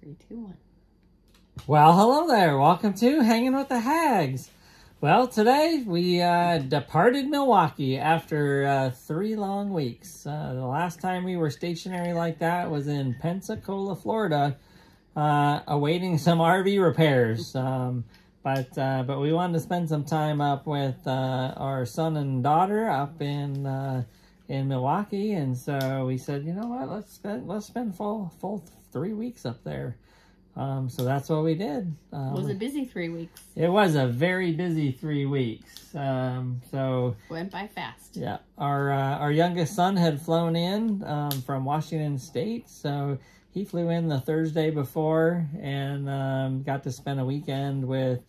3, 2, 1. Well, hello there. Welcome to Hanging with the Hags. Well, today we departed Milwaukee after 3 long weeks. The last time we were stationary like that was in Pensacola, Florida, awaiting some RV repairs. But we wanted to spend some time up with our son and daughter up in Milwaukee, and so we said, you know what, let's spend full 3 weeks up there. So that's what we did. It was a busy 3 weeks. It was a very busy 3 weeks. So went by fast. Yeah, our youngest son had flown in from Washington State, so he flew in the Thursday before and got to spend a weekend with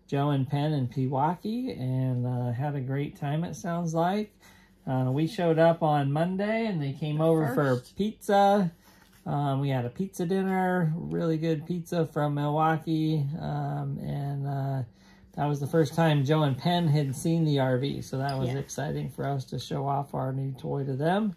Joe and Penn in Milwaukee and had a great time, it sounds like. We showed up on Monday and they came over for pizza. We had a pizza dinner, really good pizza from Milwaukee, and that was the first time Joe and Penn had seen the RV, so that was exciting for us to show off our new toy to them.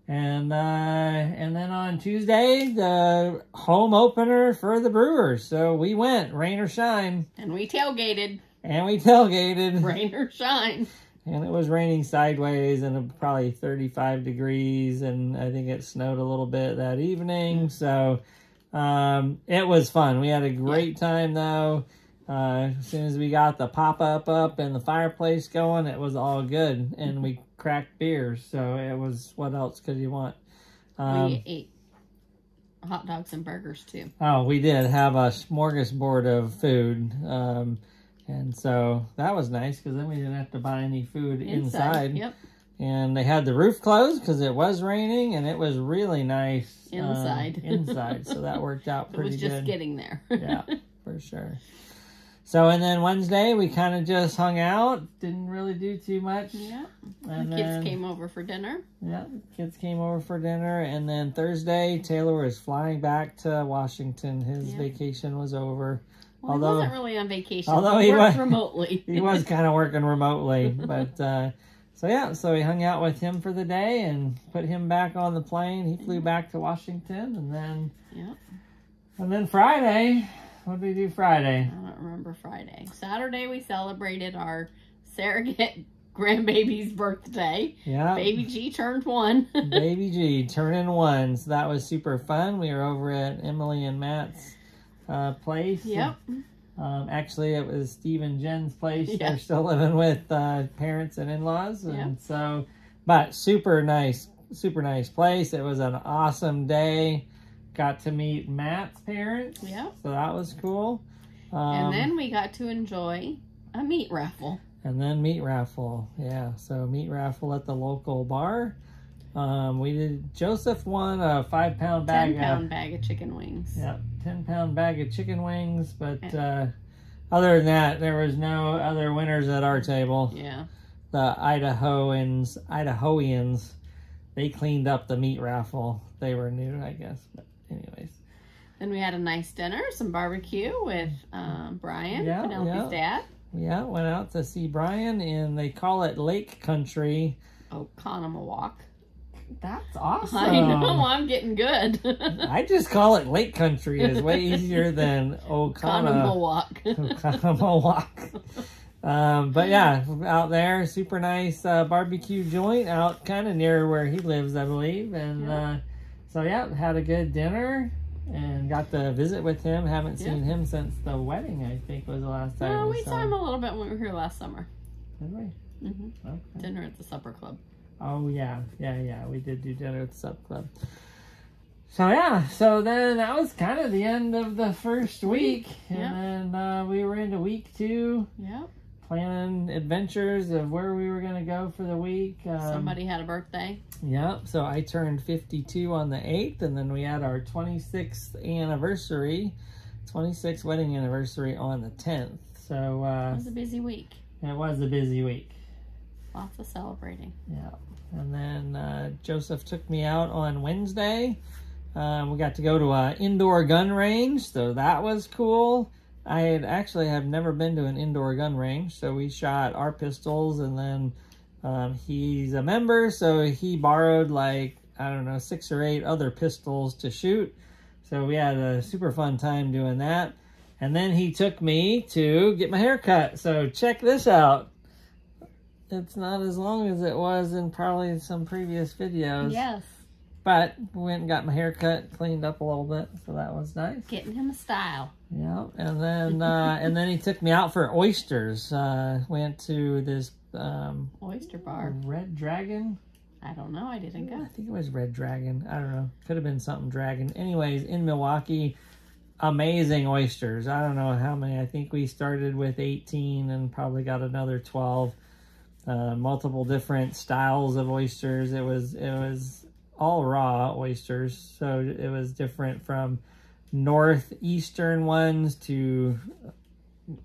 And then on Tuesday, the home opener for the Brewers, so we went, rain or shine. And we tailgated. Rain or shine. And it was raining sideways and probably 35 degrees. And I think it snowed a little bit that evening. So it was fun. We had a great time, though. As soon as we got the pop-up up and the fireplace going, it was all good. And we cracked beers. So it was, what else could you want? We ate hot dogs and burgers, too. Oh, we did have a smorgasbord of food. And so that was nice because then we didn't have to buy any food inside. Yep. And they had the roof closed because it was raining and it was really nice inside. So that worked out pretty good. It was just getting there. Yeah, for sure. So, and then Wednesday we kind of just hung out. Didn't really do too much. Yeah. And the kids came over for dinner. Yeah, the kids came over for dinner. And then Thursday, Taylor was flying back to Washington. His vacation was over. Well, he wasn't really on vacation. Although he worked remotely. He was kind of working remotely. But, so we hung out with him for the day and put him back on the plane. He flew back to Washington. And then Friday, what did we do Friday? I don't remember Friday. Saturday, we celebrated our surrogate grandbaby's birthday. Yeah. Baby G turned 1. Baby G turning 1. So that was super fun. We were over at Emily and Matt's place. Yep. Actually, it was Steve and Jen's place. Yeah. They're still living with parents and in-laws. And so, but super nice place. It was an awesome day. Got to meet Matt's parents. Yeah. So that was cool. And then we got to enjoy a meat raffle. Yeah. So meat raffle at the local bar. Joseph won a 5-pound bag. 10-pound bag of chicken wings. Yeah, 10-pound bag of chicken wings. But other than that, there was no other winners at our table. Yeah. The Idahoans, they cleaned up the meat raffle. They were new, I guess. But anyways. Then we had a nice dinner, some barbecue with Brian, Penelope's dad. Yeah, went out to see Brian, and they call it Lake Country. Oconomowoc. That's awesome. I know, I'm getting good. I just call it Lake Country. It's way easier than Oconomowoc. But yeah, out there, super nice barbecue joint out kind of near where he lives, I believe. And had a good dinner and got to visit with him. Haven't seen him since the wedding, I think was the last time. No, we saw him a little bit when we were here last summer. Did we? Mm-hmm. Okay. Dinner at the supper club. Oh, yeah. We did do dinner at the sub club. So then that was kind of the end of the first week. And then we were into week 2. Yep. Planning adventures of where we were going to go for the week. Somebody had a birthday. Yep. So I turned 52 on the 8th, and then we had our 26th wedding anniversary on the 10th. So it was a busy week. It was a busy week. Lots of celebrating. Yeah. And then Joseph took me out on Wednesday. We got to go to an indoor gun range, so that was cool. I have never been to an indoor gun range, so we shot our pistols, and then he's a member, so he borrowed 6 or 8 other pistols to shoot. So we had a super fun time doing that. And then he took me to get my hair cut. So check this out. It's not as long as it was in probably some previous videos. Yes. But went and got my hair cut, cleaned up a little bit, so that was nice. Getting him a style. Yeah, and then he took me out for oysters. Went to this Oyster bar. Red Dragon. I don't know. I didn't go. I think it was Red Dragon. I don't know. Could have been something Dragon. Anyways, in Milwaukee, amazing oysters. I don't know how many. I think we started with 18 and probably got another 12. Multiple different styles of oysters. It was all raw oysters, so it was different from northeastern ones to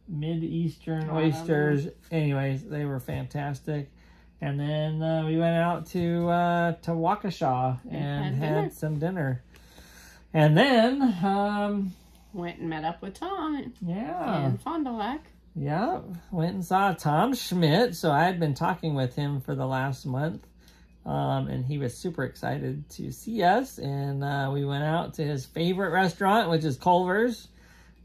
mid-eastern oysters. Anyways, they were fantastic. And then we went out to Waukesha and had some dinner. And then went and met up with Tom. Yeah. In Fond du Lac. Yeah, went and saw Tom Schmidt. So I had been talking with him for the last month. And he was super excited to see us. And we went out to his favorite restaurant, which is Culver's.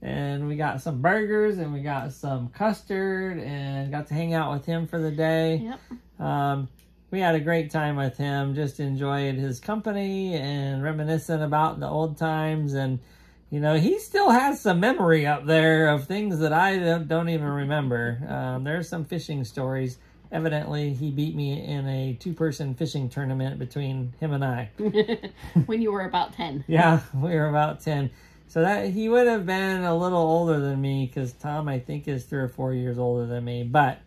And we got some burgers and we got some custard and got to hang out with him for the day. Yep. We had a great time with him. Just enjoyed his company and reminiscing about the old times. And, you know, he still has some memory up there of things that I don't even remember. There's some fishing stories. Evidently, he beat me in a 2-person fishing tournament between him and I. When you were about 10. Yeah, we were about 10. So that he would have been a little older than me because Tom, I think, is 3 or 4 years older than me. But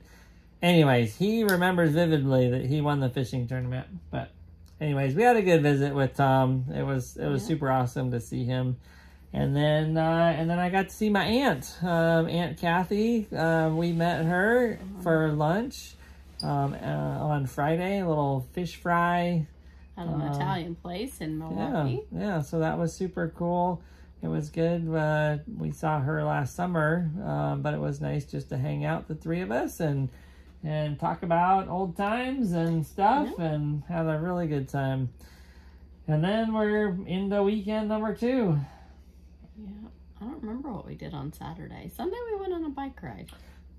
anyways, he remembers vividly that he won the fishing tournament. But anyways, we had a good visit with Tom. It was super awesome to see him. And then I got to see my aunt, Aunt Kathy. We met her for lunch on Friday, a little fish fry. At an Italian place in Milwaukee. Yeah, so that was super cool. It was good. We saw her last summer, but it was nice just to hang out, the three of us, and talk about old times and stuff, and have a really good time. And then we're into weekend number 2. Yeah, I don't remember what we did on Saturday. Sunday we went on a bike ride.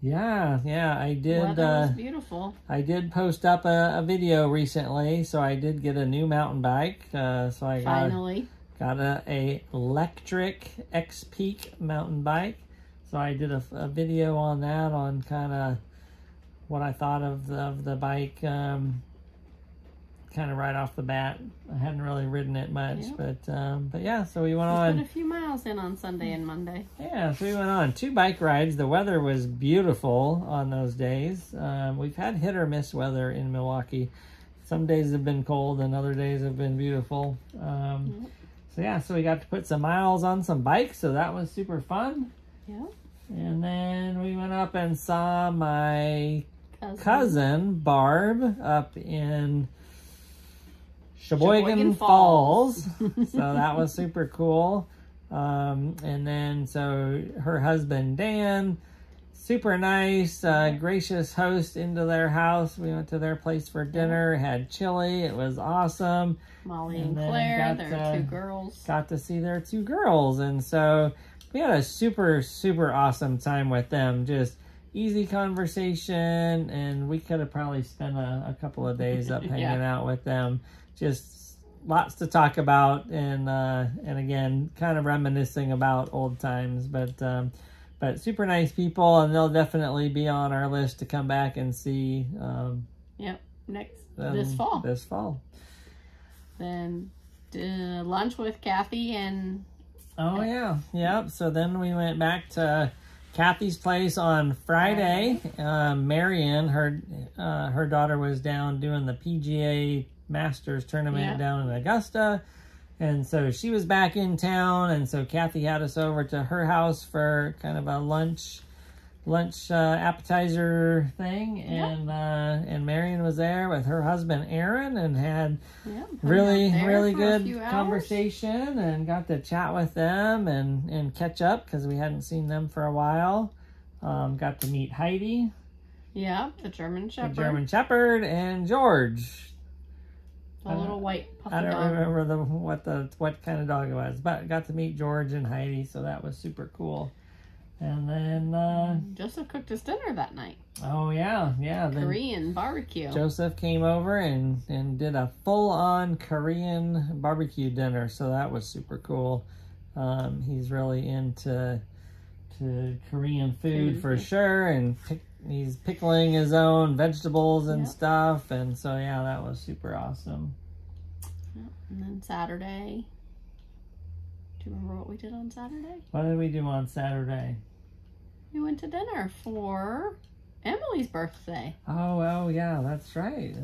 Yeah, I did. Weather was beautiful. I did post up a video recently, so I did get a new mountain bike. So I finally got a electric X-Peak mountain bike. So I did a video on that, on kind of what I thought of the bike, kind of right off the bat. I hadn't really ridden it much, but yeah, so we went on. Put a few miles in on Sunday and Monday. Yeah, so we went on 2 bike rides. The weather was beautiful on those days. We've had hit or miss weather in Milwaukee. Some days have been cold and other days have been beautiful. So yeah, so we got to put some miles on some bikes, so that was super fun. Yeah. And then we went up and saw my cousin Barb up in Sheboygan Falls. So that was super cool. And then so her husband Dan, super nice, gracious host into their house. We went to their place for dinner, had chili. It was awesome. Molly and Claire, their 2 girls. Got to see their 2 girls. And so we had a super, super awesome time with them. Just easy conversation. And we could have probably spent a couple of days up hanging out with them. Just lots to talk about. And again, kind of reminiscing about old times. But super nice people, and they'll definitely be on our list to come back and see. This fall. This fall. Then lunch with Kathy and... Oh, yeah. Yep. So then we went back to Kathy's place on Friday. Marion, her daughter was down doing the PGA Masters tournament down in Augusta. And so she was back in town, and so Kathy had us over to her house for kind of a lunch appetizer thing, and Marion was there with her husband Aaron, and had really good conversation, and got to chat with them and catch up because we hadn't seen them for a while. Got to meet Heidi. Yeah, the German Shepherd. And George. The little white puffy I don't dog. remember what kind of dog it was, but got to meet George and Heidi, so that was super cool. And then Joseph cooked us dinner that night. oh yeah, then Korean barbecue. Joseph came over and did a full-on Korean barbecue dinner, so that was super cool. He's really into Korean food for sure, and he's pickling his own vegetables and stuff, and so yeah, that was super awesome. And then Saturday, do you remember what we did on Saturday? What did we do on Saturday? We went to dinner for Emily's birthday. Oh yeah, that's right.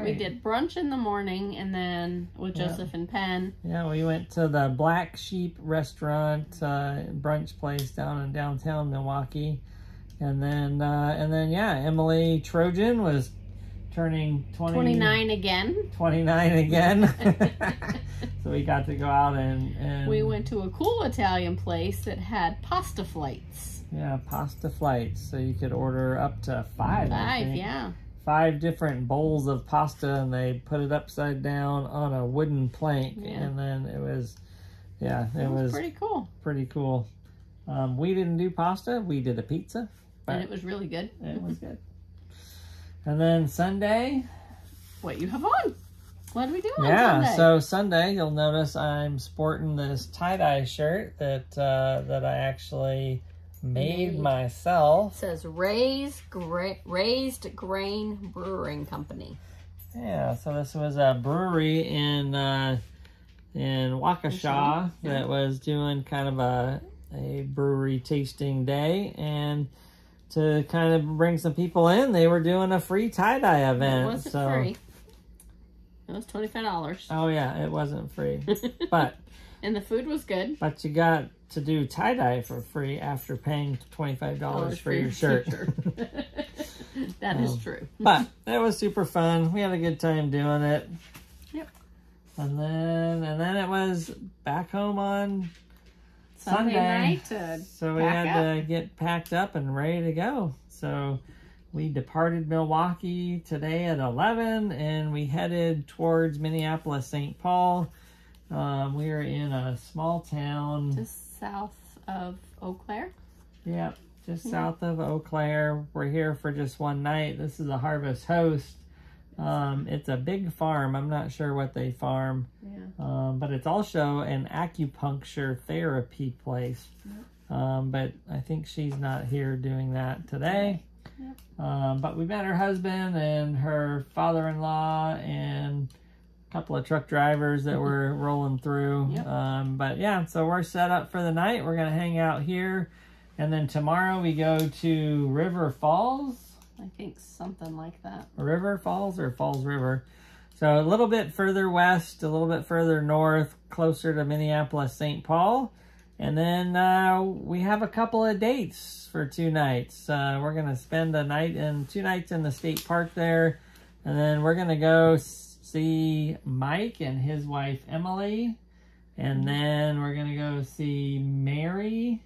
We did brunch in the morning, and then with Joseph and Penn. Yeah, we went to the Black Sheep restaurant, brunch place down in downtown Milwaukee. And then yeah, Emily Trojan was turning 29 again. 29 again. So we got to go out and we went to a cool Italian place that had pasta flights. Yeah, pasta flights. So you could order up to 5. I think. Yeah. 5 different bowls of pasta, and they put it upside down on a wooden plank, and then it was pretty cool. Pretty cool. We didn't do pasta. We did a pizza. And it was really good. It was good. And then Sunday. What you have on? What did we do on Sunday? Yeah, so Sunday, you'll notice I'm sporting this tie-dye shirt that I actually made myself. It says Raised Grain Brewing Company. Yeah, so this was a brewery in Waukesha that was doing kind of a brewery tasting day, and to kind of bring some people in, they were doing a free tie-dye event. It wasn't free. It was $25. Oh yeah, it wasn't free, but and the food was good. But you got to do tie-dye for free after paying $25 for your shirt. That is true. But it was super fun. We had a good time doing it. Yep. And then it was back home on Sunday night. So we had to get packed up and ready to go. So we departed Milwaukee today at 11, and we headed towards Minneapolis, St. Paul. We are in a small town. Just south of Eau Claire? Yep, just south of Eau Claire. We're here for just one night. This is a Harvest Host. It's a big farm. I'm not sure what they farm. Yeah. But it's also an acupuncture therapy place. Yep. But I think she's not here doing that today. Yep. But we met her husband and her father-in-law and a couple of truck drivers that were rolling through. Yep. But yeah, so we're set up for the night. We're going to hang out here. And then tomorrow we go to River Falls. I think something like that. River Falls or Falls River. So a little bit further west, a little bit further north, closer to Minneapolis, St. Paul. And then we have a couple of dates for 2 nights. We're going to spend 2 nights in the state park there. And then we're going to go see Mike and his wife, Emily. And then we're going to go see Mary,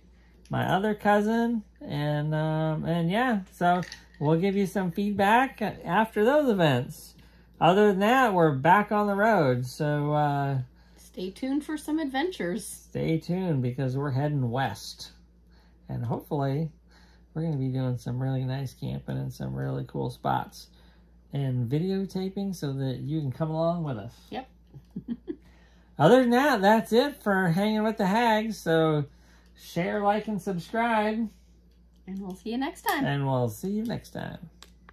my other cousin. And yeah, so we'll give you some feedback after those events. Other than that, we're back on the road. So stay tuned for some adventures. Stay tuned because we're heading west. And hopefully we're going to be doing some really nice camping and some really cool spots. And videotaping so that you can come along with us. Yep. Other than that, that's it for Hanging with the Hags. So share, like, and subscribe. And we'll see you next time. And we'll see you next time.